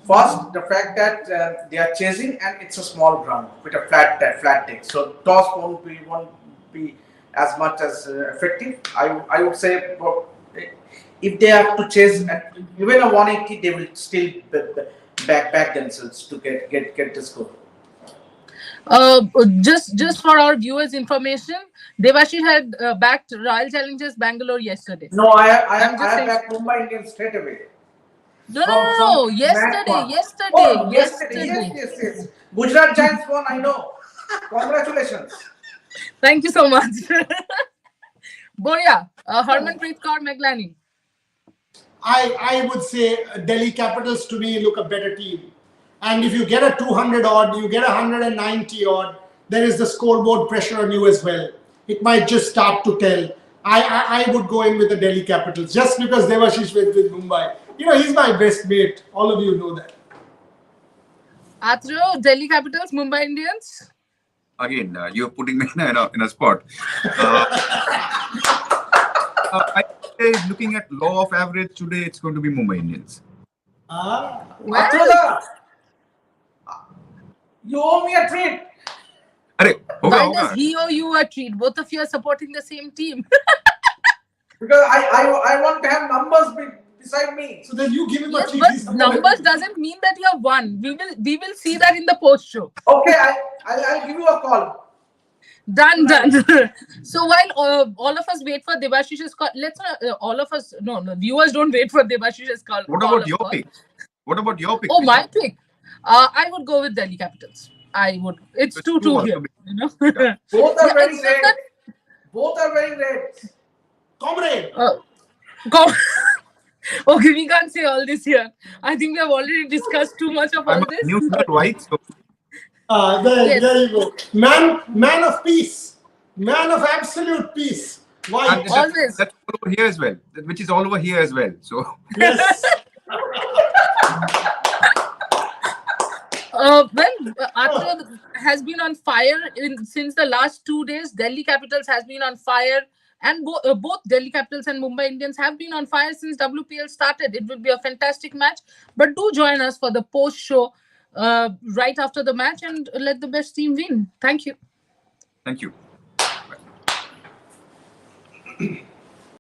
First, the fact that they are chasing and it's a small ground with a flat take. So toss won't be as much as effective. I would say if they have to chase and even a 180, they will still back themselves to get the score. Just for our viewers' information, Devashish had backed Royal Challengers Bangalore yesterday. No, I have backed Mumbai Indians straight away. No. Yesterday. Yes. Gujarat Giants won, I know. Congratulations. Thank you so much. Boria, Harmanpreet Kaur, Meg Lanning. I would say Delhi Capitals to me look a better team. And if you get a 200 odd, you get a 190 odd, there is the scoreboard pressure on you as well. It might just start to tell. I would go in with the Delhi Capitals just because Devashish went with Mumbai. He's my best mate. All of you know that. Atro, Delhi Capitals, Mumbai Indians. Again, you're putting me in a spot. I say, looking at law of average today, it's going to be Mumbai Indians. Atula, you owe me a treat. Why does he owe you a treat? Both of you are supporting the same team. Because I want to have numbers beside me. So then you give him a treat. But numbers doesn't mean that you have won. We will see that in the post show. Okay, I'll give you a call. Done. So while all of us wait for Devashish's call, let's all of us. No, viewers don't wait for Devashish's call. What about your pick? Oh, my pick. I would go with Delhi Capitals. I would. It's 2-2 here. Both are very red. Both are very red. Comrade. Okay, we can't say all this here. I think we have already discussed too much of all this. Neutral white. So. There you go. Man of peace. Man of absolute peace. White. Always. That's all over here as well. Which is all over here as well. So. Yes. Atro, has been on fire since the last 2 days. Delhi Capitals has been on fire, and both Delhi Capitals and Mumbai Indians have been on fire since WPL started. It will be a fantastic match. But do join us for the post show right after the match, and let the best team win. Thank you. Thank you.